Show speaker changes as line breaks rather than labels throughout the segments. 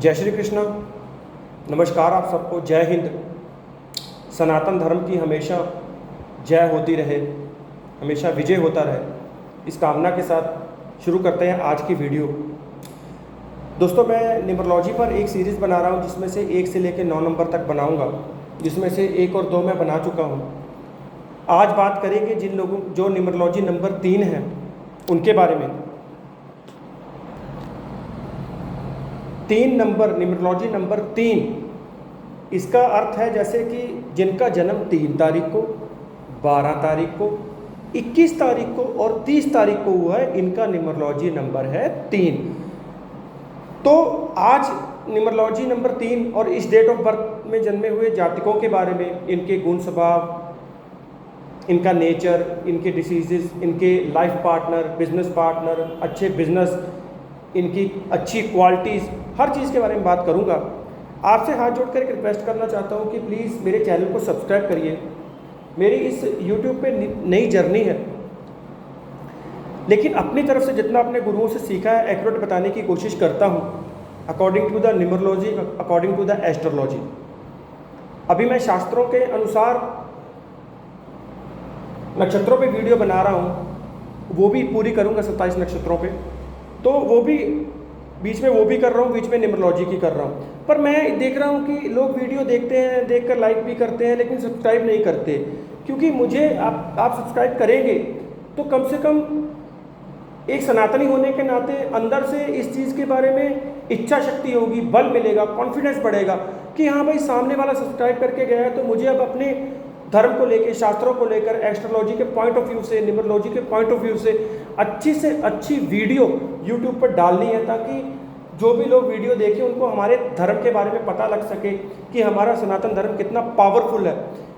जय श्री कृष्ण। नमस्कार आप सबको। जय हिंद। सनातन धर्म की हमेशा जय होती रहे, हमेशा विजय होता रहे, इस कामना के साथ शुरू करते हैं आज की वीडियो। दोस्तों, मैं न्यूमरोलॉजी पर एक सीरीज़ बना रहा हूं जिसमें से 1 से लेकर 9 नंबर तक बनाऊंगा, जिसमें से 1 और 2 मैं बना चुका हूं। आज बात करेंगे जिन लोगों जो न्यूमरोलॉजी नंबर 3 है उनके बारे में। 3 नंबर, न्यूमरोलॉजी नंबर 3, इसका अर्थ है जैसे कि जिनका जन्म 3 तारीख को, 12 तारीख को, 21 तारीख को और 30 तारीख को हुआ है, इनका न्यूमरोलॉजी नंबर है 3। तो आज न्यूमरोलॉजी नंबर 3 और इस डेट ऑफ बर्थ में जन्मे हुए जातकों के बारे में, इनके गुण स्वभाव, इनका नेचर, इनके डिसीजेस, इनके लाइफ पार्टनर, बिजनेस पार्टनर, अच्छे बिजनेस, इनकी अच्छी क्वालिटीज़, हर चीज़ के बारे में बात करूंगा। आपसे हाथ जोड़कर एक रिक्वेस्ट करना चाहता हूं कि प्लीज़ मेरे चैनल को सब्सक्राइब करिए। मेरी इस YouTube पे नई जर्नी है, लेकिन अपनी तरफ से जितना अपने गुरुओं से सीखा है एक्यूरेट बताने की कोशिश करता हूं, according to the numerology, according to the astrology. अभी मैं शास्त्रों के अनुसार नक्षत्रों पे वीडियो बना रहा हूं, वो भी पूरी करूंगा 27 नक्षत्रों पे, तो वो भी बीच में वो भी कर रहा हूँ, बीच में न्यूमरोलॉजी की कर रहा हूँ। पर मैं देख रहा हूँ कि लोग वीडियो देखते हैं, देखकर लाइक भी करते हैं, लेकिन सब्सक्राइब नहीं करते। क्योंकि मुझे आप सब्सक्राइब करेंगे तो कम से कम एक सनातनी होने के नाते अंदर से इस चीज़ के बारे में इच्छा शक्ति होगी, बल मिलेगा, कॉन्फिडेंस बढ़ेगा कि हाँ भाई, सामने वाला सब्सक्राइब करके गया है तो मुझे अब अपने धर्म को लेकर, शास्त्रों को लेकर, एस्ट्रोलॉजी के पॉइंट ऑफ व्यू से, न्यूमरोलॉजी के पॉइंट ऑफ व्यू से अच्छी वीडियो यूट्यूब पर डालनी है, ताकि जो भी लोग वीडियो देखें उनको हमारे धर्म के बारे में पता लग सके कि हमारा सनातन धर्म कितना पावरफुल है।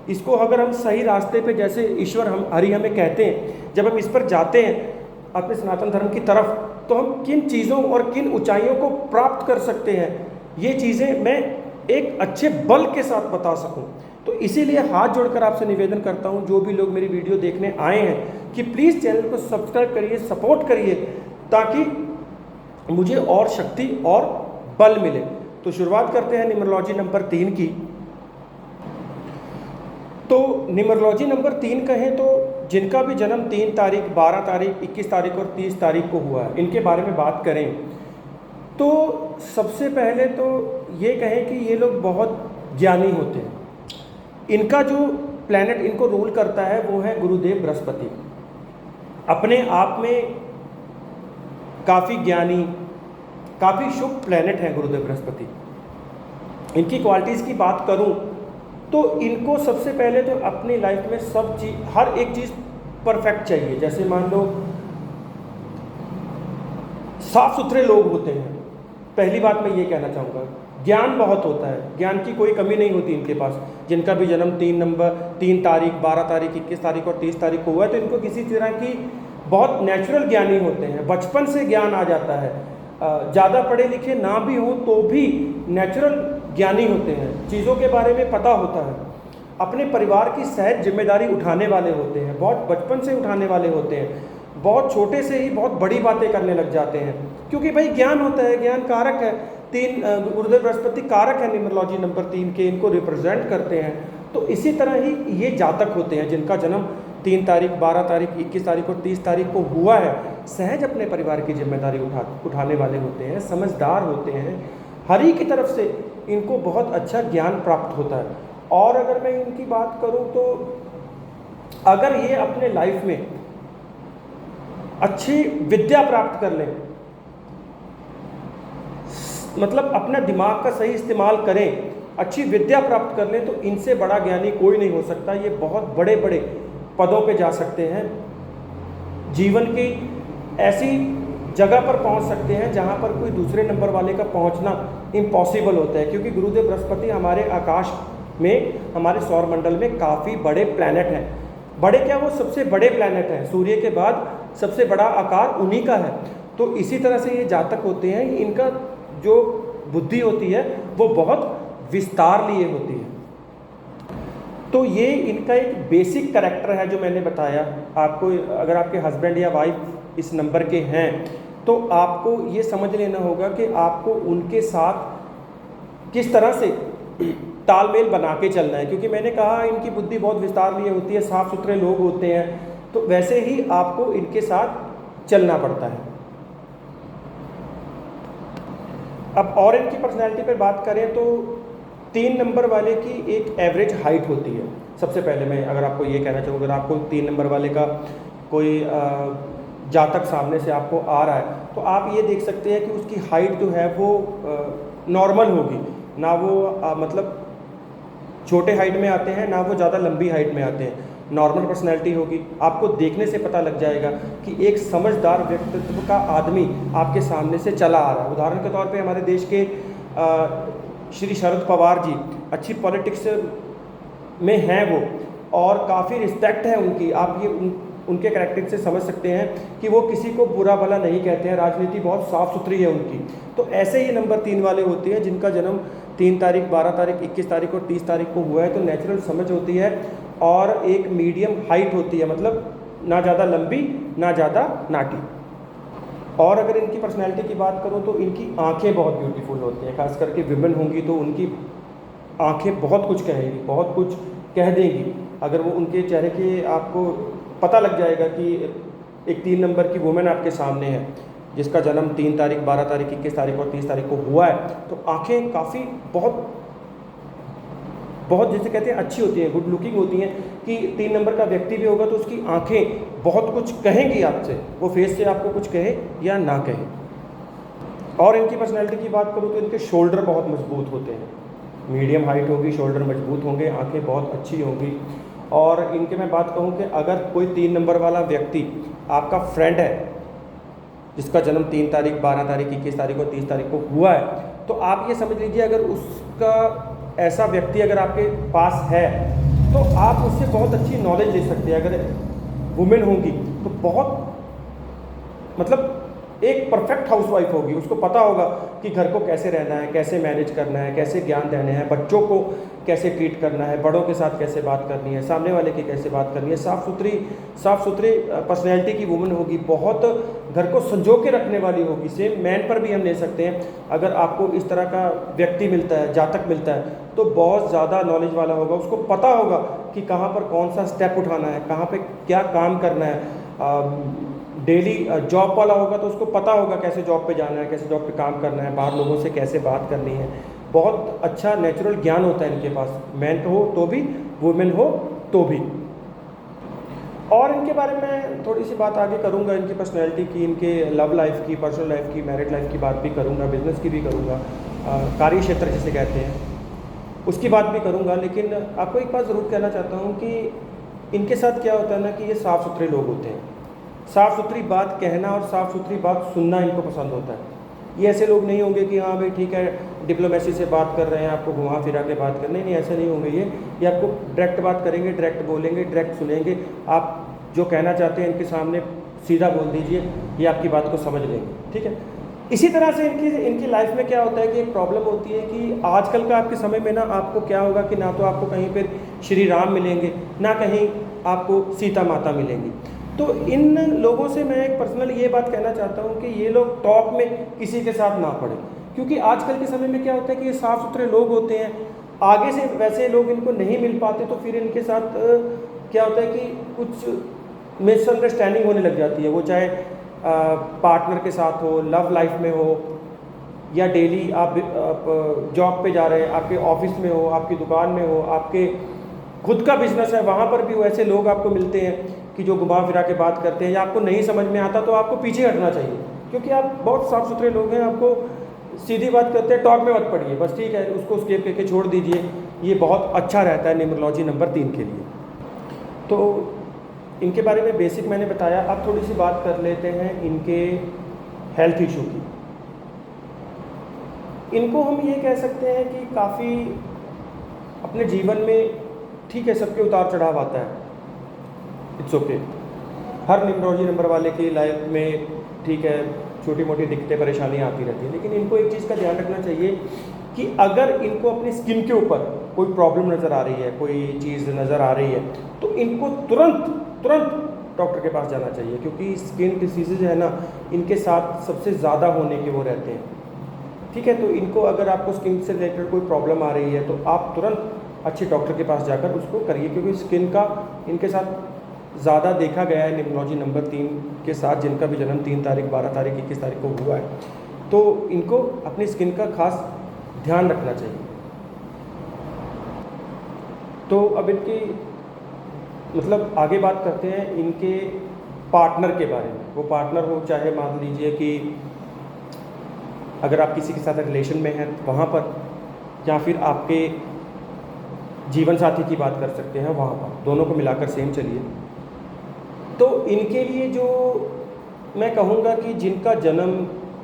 इसको अगर हम सही रास्ते पे, जैसे ईश्वर हरि हमें कहते हैं, जब हम इस पर जाते हैं अपने सनातन धर्म की तरफ, तो हम किन चीज़ों और किन ऊंचाइयों को प्राप्त कर सकते हैं, ये चीज़ें मैं एक अच्छे बल के साथ बता सकूं। तो इसीलिए हाथ जोड़कर आपसे निवेदन करता हूं, जो भी लोग मेरी वीडियो देखने आए हैं, कि प्लीज़ चैनल को सब्सक्राइब करिए, सपोर्ट करिए, ताकि मुझे और शक्ति और बल मिले। तो शुरुआत करते हैं न्यूमरोलॉजी नंबर 3 की। तो न्यूमरोलॉजी नंबर 3 कहें तो जिनका भी जन्म 3 तारीख, 12 तारीख, 21 तारीख और 30 तारीख को हुआ है, इनके बारे में बात करें तो सबसे पहले तो ये कहें कि ये लोग बहुत ज्ञानी होते हैं। इनका जो प्लैनेट इनको रूल करता है वो है गुरुदेव बृहस्पति। अपने आप में काफ़ी ज्ञानी, काफ़ी शुभ प्लैनेट है गुरुदेव बृहस्पति। इनकी क्वालिटीज़ की बात करूं तो इनको सबसे पहले तो अपनी लाइफ में सब चीज़, हर एक चीज़ परफेक्ट चाहिए। जैसे मान लो साफ सुथरे लोग होते हैं, पहली बात मैं ये कहना चाहूँगा। ज्ञान बहुत होता है, ज्ञान की कोई कमी नहीं होती इनके पास। जिनका भी जन्म 3 तारीख, 12 तारीख, 21 तारीख और 30 तारीख को हुआ है, तो इनको किसी तरह की बहुत नेचुरल ज्ञानी होते हैं, बचपन से ज्ञान आ जाता है। ज़्यादा पढ़े लिखे ना भी हो तो भी नेचुरल ज्ञानी होते हैं, चीज़ों के बारे में पता होता है, अपने परिवार की सहज जिम्मेदारी उठाने वाले होते हैं, बहुत बचपन से उठाने वाले होते हैं, बहुत छोटे से ही बहुत बड़ी बातें करने लग जाते हैं, क्योंकि भाई ज्ञान होता है, ज्ञान कारक है। गुरुदेव बृहस्पति कारक है न्यूमरोलॉजी नंबर 3 के, इनको रिप्रेजेंट करते हैं। तो इसी तरह ही ये जातक होते हैं जिनका जन्म 3 तारीख, 12 तारीख, 21 तारीख और 30 तारीख को हुआ है, सहज अपने परिवार की जिम्मेदारी उठाने वाले होते हैं, समझदार होते हैं, हरि की तरफ से इनको बहुत अच्छा ज्ञान प्राप्त होता है। और अगर मैं इनकी बात करूं तो अगर ये अपने लाइफ में अच्छी विद्या प्राप्त कर लें, मतलब अपना दिमाग का सही इस्तेमाल करें, अच्छी विद्या प्राप्त कर लें, तो इनसे बड़ा ज्ञानी कोई नहीं हो सकता। ये बहुत बड़े बड़े पदों पे जा सकते हैं, जीवन की ऐसी जगह पर पहुंच सकते हैं जहां पर कोई दूसरे नंबर वाले का पहुंचना इम्पॉसिबल होता है। क्योंकि गुरुदेव बृहस्पति हमारे आकाश में, हमारे सौर मंडल में काफ़ी बड़े प्लैनेट हैं। बड़े क्या, वो सबसे बड़े प्लैनेट हैं, सूर्य के बाद सबसे बड़ा आकार उन्हीं का है। तो इसी तरह से ये जातक होते हैं, इनका जो बुद्धि होती है वो बहुत विस्तार लिए होती है। तो ये इनका एक बेसिक कैरेक्टर है जो मैंने बताया आपको। अगर आपके हस्बैंड या वाइफ इस नंबर के हैं तो आपको ये समझ लेना होगा कि आपको उनके साथ किस तरह से तालमेल बना के चलना है, क्योंकि मैंने कहा इनकी बुद्धि बहुत विस्तार लिए होती है, साफ़ सुथरे लोग होते हैं, तो वैसे ही आपको इनके साथ चलना पड़ता है। अब और इनकी पर्सनैलिटी पर बात करें तो 3 नंबर वाले की एक एवरेज हाइट होती है। सबसे पहले मैं अगर आपको ये कहना चाहूँ, अगर आपको 3 नंबर वाले का कोई जातक सामने से आपको आ रहा है, तो आप ये देख सकते हैं कि उसकी हाइट जो है वो नॉर्मल होगी, ना वो मतलब छोटे हाइट में आते हैं, ना वो ज़्यादा लंबी हाइट में आते हैं, नॉर्मल पर्सनैलिटी होगी। आपको देखने से पता लग जाएगा कि एक समझदार व्यक्तित्व का आदमी आपके सामने से चला आ रहा है। उदाहरण के तौर पे हमारे देश के श्री शरद पवार जी अच्छी पॉलिटिक्स में हैं वो, और काफ़ी रिस्पेक्ट है उनकी। आप ये उनके कैरेक्टर से समझ सकते हैं कि वो किसी को बुरा भला नहीं कहते हैं, राजनीति बहुत साफ़ सुथरी है उनकी। तो ऐसे ही नंबर 3 वाले होते हैं जिनका जन्म 3 तारीख, 12 तारीख, 21 तारीख और 30 तारीख को हुआ है, तो नेचुरल समझ होती है और एक मीडियम हाइट होती है, मतलब ना ज़्यादा लंबी ना ज़्यादा नाटी। और अगर इनकी पर्सनैलिटी की बात करूँ तो इनकी आंखें बहुत ब्यूटीफुल होती हैं, खास करके विमेन होंगी तो उनकी आंखें बहुत कुछ कहेंगी, बहुत कुछ कह देंगी। अगर वो उनके चेहरे के आपको पता लग जाएगा कि एक 3 नंबर की वुमेन आपके सामने है जिसका जन्म 3 तारीख, 12 तारीख, 21 तारीख और 30 तारीख को हुआ है, तो आंखें काफ़ी बहुत बहुत जैसे कहते हैं अच्छी होती हैं, गुड लुकिंग होती हैं, कि 3 नंबर का व्यक्ति भी होगा तो उसकी आंखें बहुत कुछ कहेंगी आपसे, वो फेस से आपको कुछ कहे या ना कहे। और इनकी पर्सनैलिटी की बात करूँ तो इनके शोल्डर बहुत मजबूत होते हैं, मीडियम हाइट होगी, शोल्डर मजबूत होंगे, आंखें बहुत अच्छी होंगी। और इनके मैं बात कहूँ कि अगर कोई 3 नंबर वाला व्यक्ति आपका फ्रेंड है जिसका जन्म 3 तारीख, 12 तारीख, 21 तारीख और 30 तारीख को हुआ है, तो आप ये समझ लीजिए अगर उसका ऐसा व्यक्ति अगर आपके पास है तो आप उससे बहुत अच्छी नॉलेज ले सकते हैं। अगर वुमेन होंगी तो बहुत मतलब एक परफेक्ट हाउसवाइफ होगी, उसको पता होगा कि घर को कैसे रहना है, कैसे मैनेज करना है, कैसे ज्ञान देने हैं, बच्चों को कैसे ट्रीट करना है, बड़ों के साथ कैसे बात करनी है, सामने वाले की कैसे बात करनी है। साफ़ सुथरी पर्सनैलिटी की वुमेन होगी, बहुत घर को संजो के रखने वाली होगी। सेम मैन पर भी हम ले सकते हैं, अगर आपको इस तरह का व्यक्ति मिलता है, जातक मिलता है, तो बहुत ज़्यादा नॉलेज वाला होगा, उसको पता होगा कि कहाँ पर कौन सा स्टेप उठाना है, कहाँ पर क्या काम करना है। डेली जॉब वाला होगा तो उसको पता होगा कैसे जॉब पे जाना है, कैसे जॉब पे काम करना है, बाहर लोगों से कैसे बात करनी है। बहुत अच्छा नेचुरल ज्ञान होता है इनके पास, मैन हो तो भी, वुमेन हो तो भी। और इनके बारे में थोड़ी सी बात आगे करूँगा, इनकी पर्सनैलिटी की, इनके लव लाइफ की, पर्सनल लाइफ की, मैरिड लाइफ की बात भी करूँगा, बिजनेस की भी करूँगा, कार्य क्षेत्र जिसे कहते हैं उसकी बात भी करूँगा। लेकिन आपको एक बात ज़रूर कहना चाहता हूँ कि इनके साथ क्या होता है ना कि ये साफ़ सुथरे लोग होते हैं। साफ़ सुथरी बात कहना और साफ़ सुथरी बात सुनना इनको पसंद होता है। ये ऐसे लोग नहीं होंगे कि हाँ भाई ठीक है डिप्लोमेसी से बात कर रहे हैं, आपको घुमा फिरा के बात कर, नहीं ऐसे नहीं होंगे ये आपको डायरेक्ट बात करेंगे, डायरेक्ट बोलेंगे, डायरेक्ट सुनेंगे। आप जो कहना चाहते हैं इनके सामने सीधा बोल दीजिए, ये आपकी बात को समझ लेंगे, ठीक है। इसी तरह से इनकी लाइफ में क्या होता है कि एक प्रॉब्लम होती है कि आजकल का आपके समय में ना आपको क्या होगा कि ना तो आपको कहीं पर श्री राम मिलेंगे, ना कहीं आपको सीता माता मिलेंगी। तो इन लोगों से मैं एक पर्सनल ये बात कहना चाहता हूँ कि ये लोग टॉप में किसी के साथ ना पड़े, क्योंकि आजकल के समय में क्या होता है कि ये साफ़ सुथरे लोग होते हैं, आगे से वैसे लोग इनको नहीं मिल पाते, तो फिर इनके साथ क्या होता है कि कुछ मिसअंडरस्टैंडिंग होने लग जाती है। वो चाहे पार्टनर के साथ हो, लव लाइफ में हो, या डेली आप जॉब पे जा रहे हैं, आपके ऑफिस में हो, आपकी दुकान में हो, आपके खुद का बिजनेस है, वहाँ पर भी वैसे लोग आपको मिलते हैं कि जो घुमा फिरा के बात करते हैं, या आपको नहीं समझ में आता तो आपको पीछे हटना चाहिए, क्योंकि आप बहुत साफ़ सुथरे लोग हैं। आपको सीधी बात करते हैं, टॉक में मत पड़िए, बस ठीक है, उसको स्किप करके छोड़ दीजिए। ये बहुत अच्छा रहता है न्यूमरोलॉजी नंबर 3 के लिए। तो इनके बारे में बेसिक मैंने बताया। अब थोड़ी सी बात कर लेते हैं इनके हेल्थ इशू की। इनको हम ये कह सकते हैं कि काफ़ी अपने जीवन में ठीक है, सबके उतार चढ़ाव आता है, it's okay. Her numerology number वाले की लाइफ में ठीक है छोटी मोटी दिक्कतें परेशानियाँ आती रहती हैं, लेकिन इनको एक चीज़ का ध्यान रखना चाहिए कि अगर इनको अपनी स्किन के ऊपर कोई प्रॉब्लम नज़र आ रही है, कोई चीज़ नज़र आ रही है, तो इनको तुरंत डॉक्टर के पास जाना चाहिए, क्योंकि स्किन डिसीज़ है ना, इनके साथ सबसे ज़्यादा होने के वो रहते हैं। ठीक है। तो इनको अगर आपको स्किन से रिलेटेड कोई प्रॉब्लम आ रही है तो आप तुरंत अच्छे डॉक्टर के पास जाकर उसको करिए, क्योंकि स्किन का इनके साथ ज़्यादा देखा गया है न्यूमरोलॉजी नंबर 3 के साथ, जिनका भी जन्म 3 तारीख, 12 तारीख, 21 तारीख को हुआ है, तो इनको अपनी स्किन का खास ध्यान रखना चाहिए। तो अब इनकी मतलब आगे बात करते हैं इनके पार्टनर के बारे में। वो पार्टनर हो चाहे मान लीजिए कि अगर आप किसी के साथ रिलेशन में हैं वहाँ पर, या फिर आपके जीवन साथी की बात कर सकते हैं वहाँ पर, दोनों को मिलाकर सेम चलिए। तो इनके लिए जो मैं कहूँगा कि जिनका जन्म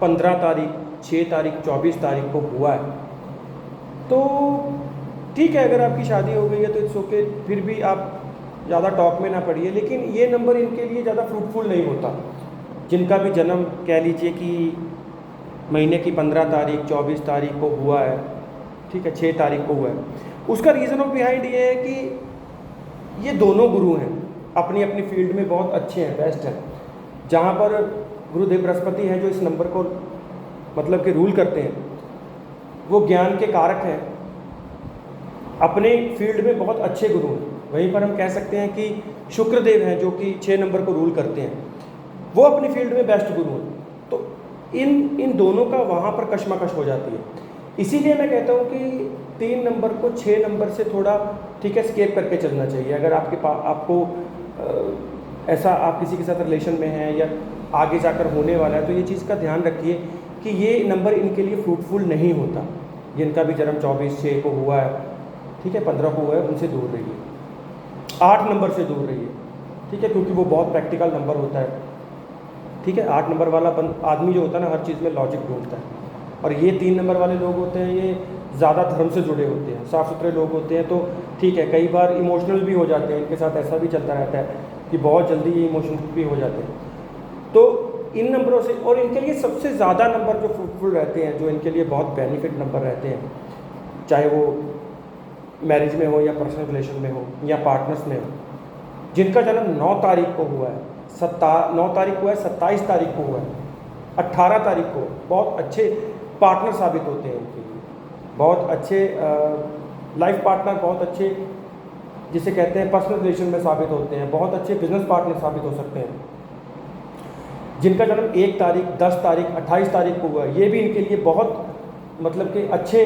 15 तारीख, 6 तारीख, 24 तारीख को हुआ है, तो ठीक है, अगर आपकी शादी हो गई है तो इट्स ओके, फिर भी आप ज़्यादा टॉक में ना पड़िए। लेकिन ये नंबर इनके लिए ज़्यादा फ्रूटफुल नहीं होता। जिनका भी जन्म कह लीजिए कि महीने की 15 तारीख, 24 तारीख को हुआ है, ठीक है, 6 तारीख को हुआ है, उसका रीज़न ऑफ बिहाइंड ये है कि ये दोनों गुरु हैं, अपनी अपनी फील्ड में बहुत अच्छे हैं, बेस्ट हैं। जहाँ पर गुरुदेव बृहस्पति हैं जो इस नंबर को मतलब कि रूल करते हैं, वो ज्ञान के कारक हैं, अपने फील्ड में बहुत अच्छे गुरु हैं। वहीं पर हम कह सकते हैं कि शुक्रदेव हैं जो कि 6 नंबर को रूल करते हैं, वो अपनी फील्ड में बेस्ट गुरु हैं। तो इन दोनों का वहाँ पर कशमकश हो जाती है। इसीलिए मैं कहता हूँ कि 3 नंबर को 6 नंबर से थोड़ा ठीक है स्केप करके चलना चाहिए। अगर आपको ऐसा आप किसी के साथ रिलेशन में हैं या आगे जाकर होने वाला है, तो ये चीज़ का ध्यान रखिए कि ये नंबर इनके लिए फ्रूटफुल नहीं होता। जिनका भी जन्म 24/6 को हुआ है, ठीक है, 15 को हुआ है, उनसे दूर रहिए। 8 नंबर से दूर रहिए, ठीक है, क्योंकि वो बहुत प्रैक्टिकल नंबर होता है, ठीक है। 8 नंबर वाला आदमी जो होता है ना, हर चीज़ में लॉजिक ढूंढता है। और ये 3 नंबर वाले लोग होते हैं, ये ज़्यादा धर्म से जुड़े होते हैं, साफ़ सुथरे लोग होते हैं। तो ठीक है, कई बार इमोशनल भी हो जाते हैं, इनके साथ ऐसा भी चलता रहता है कि बहुत जल्दी ये इमोशनल भी हो जाते हैं। तो इन नंबरों से, और इनके लिए सबसे ज़्यादा नंबर जो फ्रूटफुल रहते हैं, जो इनके लिए बहुत बेनिफिट नंबर रहते हैं, चाहे वो मैरिज में हो या पर्सनल रिलेशन में हो या पार्टनर्स में हो, जिनका जन्म 9 तारीख को हुआ है, 9 तारीख को है, 27 तारीख को हुआ है, 18 तारीख को, बहुत अच्छे पार्टनर साबित होते हैं उनके लिए, बहुत अच्छे लाइफ पार्टनर, बहुत अच्छे जिसे कहते हैं पर्सनल रिलेशन में साबित होते हैं, बहुत अच्छे बिजनेस पार्टनर साबित हो सकते हैं। जिनका जन्म 1 तारीख, 10 तारीख, 28 तारीख को हुआ है, ये भी इनके लिए बहुत मतलब कि अच्छे,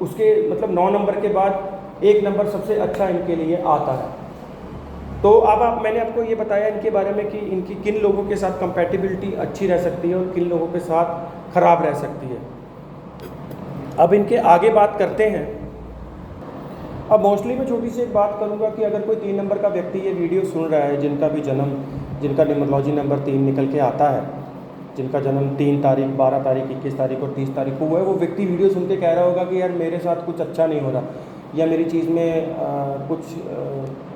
उसके मतलब 9 नंबर के बाद 1 नंबर सबसे अच्छा इनके लिए आता है। तो अब मैंने आपको ये बताया इनके बारे में कि इनकी किन लोगों के साथ कंपैटिबिलिटी अच्छी रह सकती है और किन लोगों के साथ ख़राब रह सकती है। अब इनके आगे बात करते हैं। अब मोस्टली मैं छोटी सी एक बात करूंगा कि अगर कोई 3 नंबर का व्यक्ति ये वीडियो सुन रहा है, जिनका भी जन्म, जिनका न्यूमरोलॉजी नंबर 3 निकल के आता है, जिनका जन्म 3 तारीख, 12 तारीख, 21 तारीख और 30 तारीख को हुआ है, वो व्यक्ति वीडियो सुन के कह रहा होगा कि यार मेरे साथ कुछ अच्छा नहीं हो रहा, या मेरी चीज़ में कुछ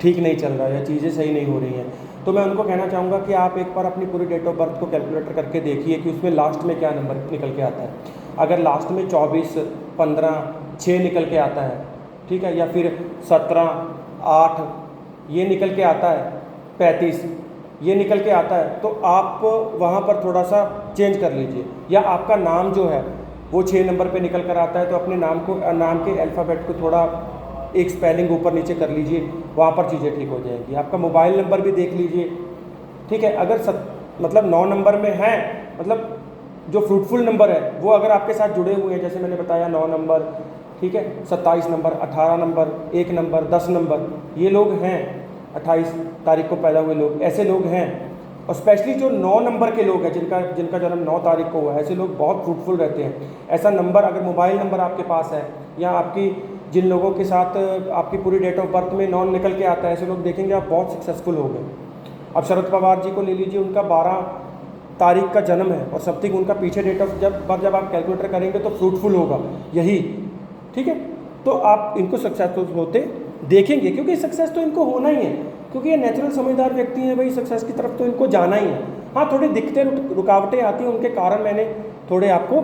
ठीक नहीं चल रहा है, या चीज़ें सही नहीं हो रही हैं। तो मैं उनको कहना चाहूँगा कि आप एक बार अपनी पूरी डेट ऑफ बर्थ को कैलकुलेटर करके देखिए कि उसमें लास्ट में क्या नंबर निकल के आता है। अगर लास्ट में 24, 15, 6 निकल के आता है, ठीक है, या फिर 17, 8 ये निकल के आता है, 35 ये निकल के आता है, तो आप वहाँ पर थोड़ा सा चेंज कर लीजिए। या आपका नाम जो है वो 6 नंबर पे निकल कर आता है, तो अपने नाम के अल्फ़ाबेट को थोड़ा एक स्पेलिंग ऊपर नीचे कर लीजिए, वहाँ पर चीज़ें ठीक हो जाएंगी। आपका मोबाइल नंबर भी देख लीजिए, ठीक है। अगर मतलब 9 नंबर में है, मतलब जो फ्रूटफुल नंबर है वो अगर आपके साथ जुड़े हुए हैं, जैसे मैंने बताया 9 नंबर, ठीक है, 27 नंबर, 18 नंबर, 1 नंबर, 10 नंबर, ये लोग हैं, 28 तारीख को पैदा हुए लोग, ऐसे लोग हैं। और स्पेशली जो 9 नंबर के लोग हैं, जिनका जन्म 9 तारीख को हुआ है, ऐसे लोग बहुत फ्रूटफुल रहते हैं। ऐसा नंबर, अगर मोबाइल नंबर आपके पास है, या आपकी जिन लोगों के साथ आपकी पूरी डेट ऑफ बर्थ में 9 निकल के आता है, ऐसे लोग देखेंगे आप बहुत सक्सेसफुल हो गए। अब शरद पवार जी को ले लीजिए, उनका 12 तारीख का जन्म है और सब तक उनका पीछे डेट ऑफ जब आप कैलकुलेटर करेंगे तो फ्रूटफुल होगा यही, ठीक है। तो आप इनको सक्सेसफुल होते देखेंगे, क्योंकि सक्सेस तो इनको होना ही है, क्योंकि ये नेचुरल समझदार व्यक्ति हैं भाई, सक्सेस की तरफ तो इनको जाना ही है। हाँ, थोड़ी दिक्कतें रुकावटें आती हैं, उनके कारण मैंने थोड़े आपको,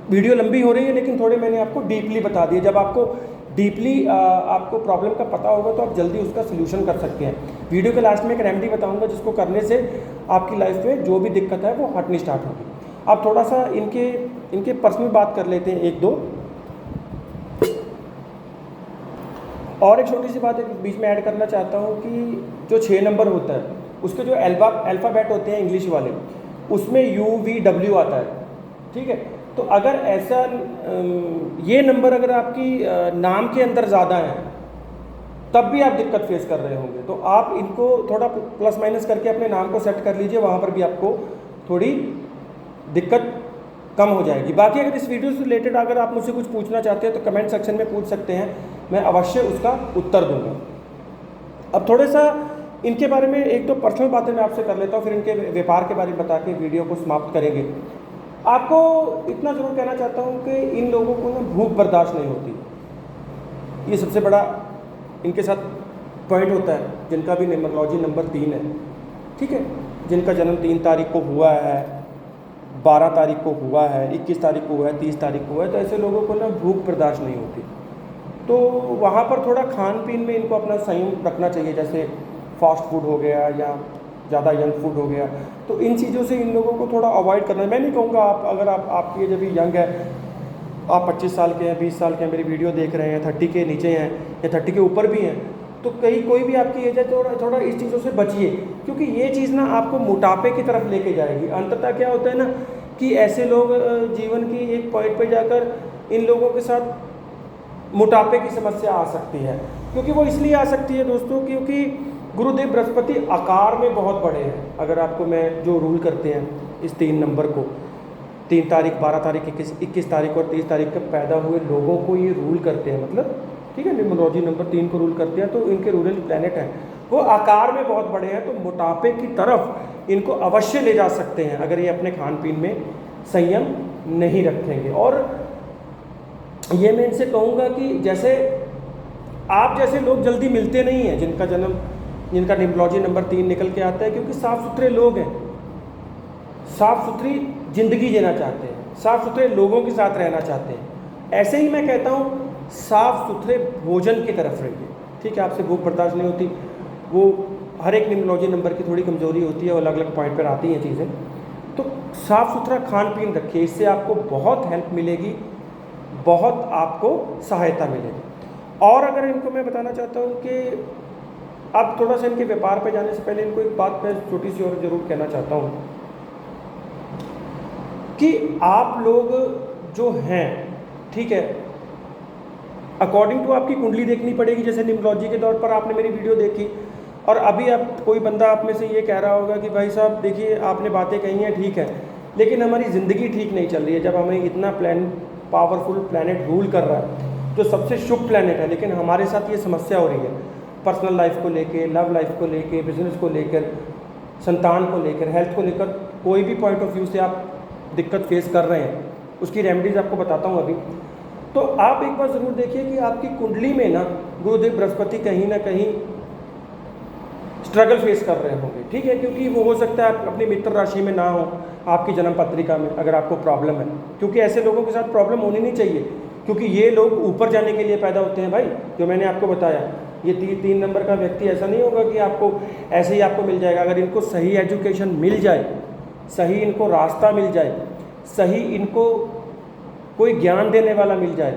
वीडियो लंबी हो रही है लेकिन थोड़े मैंने आपको डीपली बता दिए। जब आपको डीपली आपको प्रॉब्लम का पता होगा तो आप जल्दी उसका सलूशन कर सकते हैं। वीडियो के लास्ट में एक रेमेडी बताऊंगा जिसको करने से आपकी लाइफ में जो भी दिक्कत है वो हटनी स्टार्ट होगी। अब थोड़ा सा इनके पर्सनल बात कर लेते हैं एक दो। और एक छोटी सी बात एक बीच में ऐड करना चाहता हूँ कि जो 6 नंबर होता है उसके जो अल्फ़ाबेट होते हैं इंग्लिश वाले, उसमें UVW आता है, ठीक है। तो अगर ऐसा ये नंबर अगर आपकी नाम के अंदर ज़्यादा है तब भी आप दिक्कत फेस कर रहे होंगे, तो आप इनको थोड़ा प्लस माइनस करके अपने नाम को सेट कर लीजिए, वहाँ पर भी आपको थोड़ी दिक्कत कम हो जाएगी। बाकी अगर इस वीडियो से रिलेटेड अगर आप मुझसे कुछ पूछना चाहते हैं तो कमेंट सेक्शन में पूछ सकते हैं, मैं अवश्य उसका उत्तर दूंगा। अब थोड़ा सा इनके बारे में एक दो पर्सनल बातें मैं आपसे कर लेता हूँ, फिर इनके व्यापार के बारे में बता के वीडियो को समाप्त करेंगे। आपको इतना ज़रूर कहना चाहता हूँ कि इन लोगों को ना भूख बर्दाश्त नहीं होती, ये सबसे बड़ा इनके साथ पॉइंट होता है। जिनका भी न्यूमरोलॉजी नंबर 3 है, ठीक है, जिनका जन्म 3 तारीख को हुआ है, 12 तारीख को हुआ है, 21 तारीख को हुआ है, 30 तारीख को हुआ है, तो ऐसे लोगों को ना भूख बर्दाश्त नहीं होती। तो वहाँ पर थोड़ा खान पीन में इनको अपना संयम रखना चाहिए, जैसे फास्ट फूड हो गया या ज़्यादा जंक फूड हो गया, तो इन चीज़ों से इन लोगों को थोड़ा अवॉइड करना है। मैं नहीं कहूँगा आप अगर आपकी एज अभी यंग है, आप 25 साल के हैं, 20 साल के हैं, मेरी वीडियो देख रहे हैं, 30 के नीचे हैं या 30 के ऊपर भी हैं, तो कोई भी आपकी एज है तो थोड़ा इस चीज़ों से बचिए, क्योंकि ये चीज़ ना आपको मोटापे की तरफ लेके जाएगी। अंततः क्या होता है ना कि ऐसे लोग जीवन की एक पॉइंट पे जाकर इन लोगों के साथ मोटापे की समस्या आ सकती है। क्योंकि वो इसलिए आ सकती है दोस्तों, क्योंकि गुरुदेव बृहस्पति आकार में बहुत बड़े हैं। अगर आपको मैं जो रूल करते हैं इस 3 नंबर को, 3 तारीख, 12 तारीख, 21 तारीख और 30 तारीख के पैदा हुए लोगों को ये रूल करते हैं, मतलब ठीक है, न्यूमरोलॉजी नंबर 3 को रूल करते हैं, तो इनके रूलिंग प्लैनेट हैं, वो आकार में बहुत बड़े हैं, तो मोटापे की तरफ इनको अवश्य ले जा सकते हैं अगर ये अपने खान पीन में संयम नहीं रखेंगे। और ये मैं इनसे कहूँगा कि जैसे आप जैसे लोग जल्दी मिलते नहीं हैं जिनका न्यूमरोलॉजी नंबर 3 निकल के आता है, क्योंकि साफ़ सुथरे लोग हैं, साफ़ सुथरी ज़िंदगी जीना चाहते हैं, साफ़ सुथरे लोगों के साथ रहना चाहते हैं। ऐसे ही मैं कहता हूँ साफ़ सुथरे भोजन की तरफ रहिए, ठीक है। आपसे भूख बर्दाश्त नहीं होती, वो हर एक न्यूमरोलॉजी नंबर की थोड़ी कमज़ोरी होती है, अलग अलग पॉइंट पर आती हैं चीज़ें, तो साफ़ सुथरा खान पीन रखिए, इससे आपको बहुत हेल्प मिलेगी, बहुत आपको सहायता मिलेगी। और अगर इनको मैं बताना चाहता हूँ कि अब थोड़ा सा इनके व्यापार पे जाने से पहले इनको एक बात मैं छोटी सी और ज़रूर कहना चाहता हूँ कि आप लोग जो हैं, ठीक है, अकॉर्डिंग टू आपकी कुंडली देखनी पड़ेगी। जैसे न्यूमरोलॉजी के तौर पर आपने मेरी वीडियो देखी और अभी आप कोई बंदा आप में से ये कह रहा होगा कि भाई साहब देखिए आपने बातें कही हैं, ठीक है, लेकिन हमारी ज़िंदगी ठीक नहीं चल रही है। जब हमें इतना पावरफुल प्लैनेट रूल कर रहा है, जो सबसे शुभ प्लैनेट है, लेकिन हमारे साथ ये समस्या हो रही है पर्सनल लाइफ को लेके, लव लाइफ को लेके, बिजनेस को लेकर, संतान को लेकर, हेल्थ को लेकर, कोई भी पॉइंट ऑफ व्यू से आप दिक्कत फेस कर रहे हैं, उसकी रेमेडीज़ आपको बताता हूँ अभी। तो आप एक बार ज़रूर देखिए कि आपकी कुंडली में ना गुरुदेव बृहस्पति कहीं ना कहीं स्ट्रगल फेस कर रहे होंगे, ठीक है, क्योंकि वो हो सकता है आप अपनी मित्र राशि में ना हो, आपकी जन्म पत्रिका में अगर आपको प्रॉब्लम है, क्योंकि ऐसे लोगों के साथ प्रॉब्लम होनी नहीं चाहिए, क्योंकि ये लोग ऊपर जाने के लिए पैदा होते हैं भाई। जो मैंने आपको बताया, ये 3 नंबर का व्यक्ति ऐसा नहीं होगा कि आपको ऐसे ही आपको मिल जाएगा। अगर इनको सही एजुकेशन मिल जाए, सही इनको रास्ता मिल जाए, सही इनको कोई ज्ञान देने वाला मिल जाए,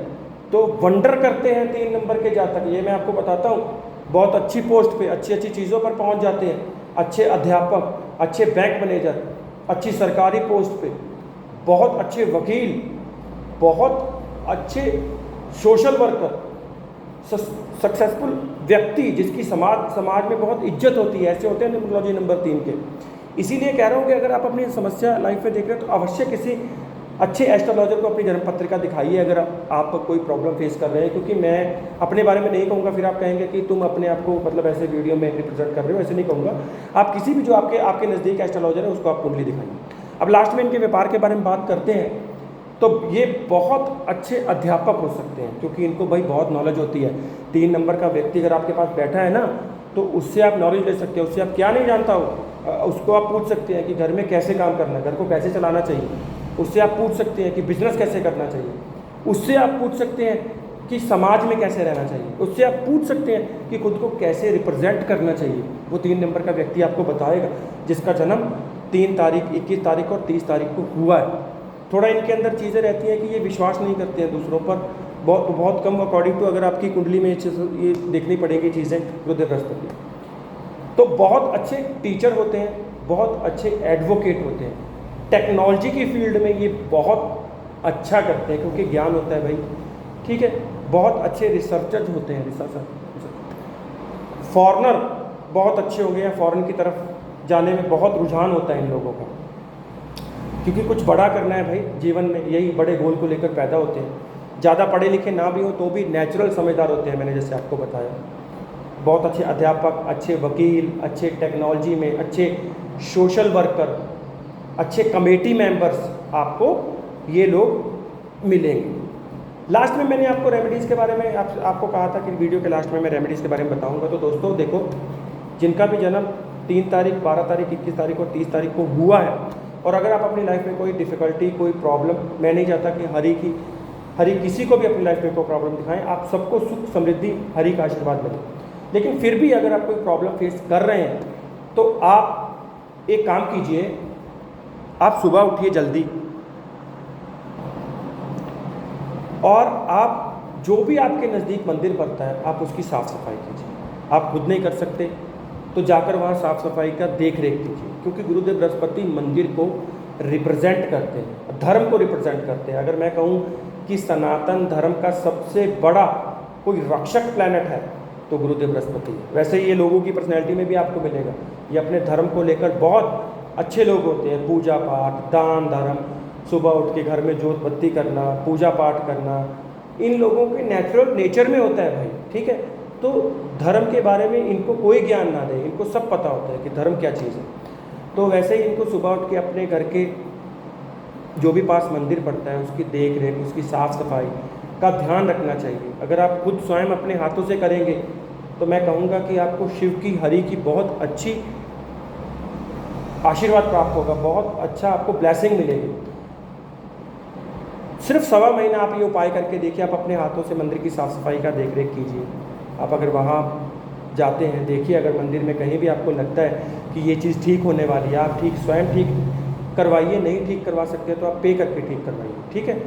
तो वंडर करते हैं 3 नंबर के जातक। ये मैं आपको बताता हूँ, बहुत अच्छी पोस्ट पे, अच्छी अच्छी चीज़ों पर पहुँच जाते हैं, अच्छे अध्यापक, अच्छे बैंक मैनेजर, अच्छी सरकारी पोस्ट पे, बहुत अच्छे वकील, बहुत अच्छे सोशल वर्कर, सक्सेसफुल व्यक्ति जिसकी समाज में बहुत इज्जत होती है, ऐसे होते हैं न्यूमरोलॉजी नंबर 3 के। इसीलिए कह रहा हूँ कि अगर आप अपनी समस्या लाइफ में देख रहे हैं तो अवश्य किसी अच्छे एस्ट्रोलॉजर को अपनी जन्म पत्रिका दिखाइए अगर आप कोई प्रॉब्लम फेस कर रहे हैं। क्योंकि मैं अपने बारे में नहीं कहूँगा, फिर आप कहेंगे कि तुम अपने आप को मतलब ऐसे वीडियो में रिप्रेजेंट कर रहे हो, ऐसे नहीं कहूँगा। आप किसी भी जो आपके नज़दीक एस्ट्रोलॉजर है उसको आप कुंडली दिखाइए। अब लास्ट में इनके व्यापार के बारे में बात करते हैं, तो ये बहुत अच्छे अध्यापक हो सकते हैं, क्योंकि इनको भाई बहुत नॉलेज होती है। 3 नंबर का व्यक्ति अगर आपके पास बैठा है ना, तो उससे आप नॉलेज ले सकते हैं। उससे आप क्या नहीं जानता हो उसको आप पूछ सकते हैं कि घर में कैसे काम करना है, घर को कैसे चलाना चाहिए। उससे आप पूछ सकते हैं कि बिजनेस कैसे करना चाहिए। उससे आप पूछ सकते हैं कि समाज में कैसे रहना चाहिए। उससे आप पूछ सकते हैं कि खुद को कैसे रिप्रेजेंट करना चाहिए। वो 3 नंबर का व्यक्ति आपको बताएगा, जिसका जन्म 3 तारीख, 21 तारीख और 30 तारीख को हुआ है। थोड़ा इनके अंदर चीज़ें रहती हैं कि ये विश्वास नहीं करते हैं दूसरों पर, बहुत बहुत कम अकॉर्डिंग टू अगर आपकी कुंडली में ये देखनी पड़ेगी चीज़ें गुरुदेव बृहस्पति। तो बहुत अच्छे टीचर होते हैं, बहुत अच्छे एडवोकेट होते हैं, टेक्नोलॉजी की फील्ड में ये बहुत अच्छा करते हैं क्योंकि ज्ञान होता है भाई, ठीक है। बहुत अच्छे रिसर्चर्स होते हैं, फॉरेनर बहुत अच्छे हो गए हैं, फॉरेन की तरफ जाने में बहुत रुझान होता है इन लोगों का, क्योंकि कुछ बड़ा करना है भाई जीवन में, यही बड़े गोल को लेकर पैदा होते हैं। ज़्यादा पढ़े लिखे ना भी हो तो भी नेचुरल समझदार होते हैं, मैंने जैसे आपको बताया। बहुत अच्छे अध्यापक, अच्छे वकील, अच्छे टेक्नोलॉजी में अच्छे सोशल वर्कर, अच्छे कमेटी मेंबर्स आपको ये लोग मिलेंगे। लास्ट में मैंने आपको रेमेडीज़ के बारे में आपको कहा था कि वीडियो के लास्ट में मैं रेमेडीज़ के बारे में बताऊंगा। तो दोस्तों देखो, जिनका भी जन्म 3 तारीख, 12 तारीख, 21 तारीख और 30 तारीख को हुआ है, और अगर आप अपनी लाइफ में कोई डिफ़िकल्टी, कोई प्रॉब्लम, मैं नहीं चाहता कि हरी किसी को भी अपनी लाइफ में कोई प्रॉब्लम दिखाएं, आप सबको सुख समृद्धि हरी का आशीर्वाद मिले। लेकिन फिर भी अगर आप कोई प्रॉब्लम फेस कर रहे हैं तो आप एक काम कीजिए, आप सुबह उठिए जल्दी और आप जो भी आपके नज़दीक मंदिर पड़ता है आप उसकी साफ़ सफाई कीजिए। आप खुद नहीं कर सकते तो जाकर वहाँ साफ़ सफाई का देख रेख कीजिए, क्योंकि गुरुदेव बृहस्पति मंदिर को रिप्रेजेंट करते हैं, धर्म को रिप्रेजेंट करते हैं। अगर मैं कहूँ कि सनातन धर्म का सबसे बड़ा कोई रक्षक प्लैनेट है तो गुरुदेव बृहस्पति है। वैसे ही ये लोगों की पर्सनैलिटी में भी आपको मिलेगा, ये अपने धर्म को लेकर बहुत अच्छे लोग होते हैं। पूजा पाठ, दान धर्म, सुबह उठ के घर में जोत बत्ती करना, पूजा पाठ करना, इन लोगों के नेचुरल नेचर में होता है भाई, ठीक है। तो धर्म के बारे में इनको कोई ज्ञान ना दे, इनको सब पता होता है कि धर्म क्या चीज़ है। तो वैसे ही इनको सुबह उठ के अपने घर के जो भी पास मंदिर पड़ता है उसकी देख रेख, उसकी साफ़ सफाई का ध्यान रखना चाहिए। अगर आप खुद स्वयं अपने हाथों से करेंगे तो मैं कहूँगा कि आपको शिव की, हरि की बहुत अच्छी आशीर्वाद प्राप्त होगा, बहुत अच्छा आपको ब्लेसिंग मिलेगी। सिर्फ 1.25 महीना आप ये उपाय करके देखिए, आप अपने हाथों से मंदिर की साफ़ सफाई का देख रेख कीजिए। आप अगर वहाँ जाते हैं, देखिए अगर मंदिर में कहीं भी आपको लगता है कि ये चीज़ ठीक होने वाली है, आप स्वयं ठीक करवाइए। नहीं ठीक करवा सकते तो आप पे करके ठीक करवाइए, ठीक है।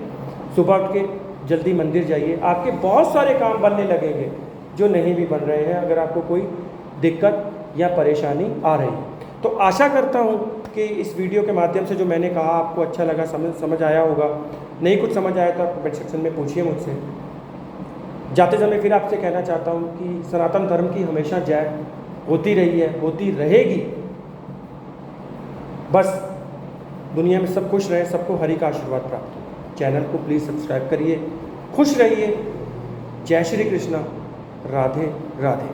सुबह उठ के जल्दी मंदिर जाइए, आपके बहुत सारे काम बनने लगेंगे जो नहीं भी बन रहे हैं, अगर आपको कोई दिक्कत या परेशानी आ रही है। तो आशा करता हूँ कि इस वीडियो के माध्यम से जो मैंने कहा आपको अच्छा लगा, समझ आया होगा। नहीं कुछ समझ आया तो आप कमेंट सेक्शन में पूछिए मुझसे। जाते समय फिर आपसे कहना चाहता हूँ कि सनातन धर्म की हमेशा जय होती रही है, होती रहेगी। बस दुनिया में सब खुश रहे, सबको हरि का आशीर्वाद प्राप्त हो। चैनल को प्लीज़ सब्सक्राइब करिए, खुश रहिए। जय श्री कृष्णा, राधे राधे।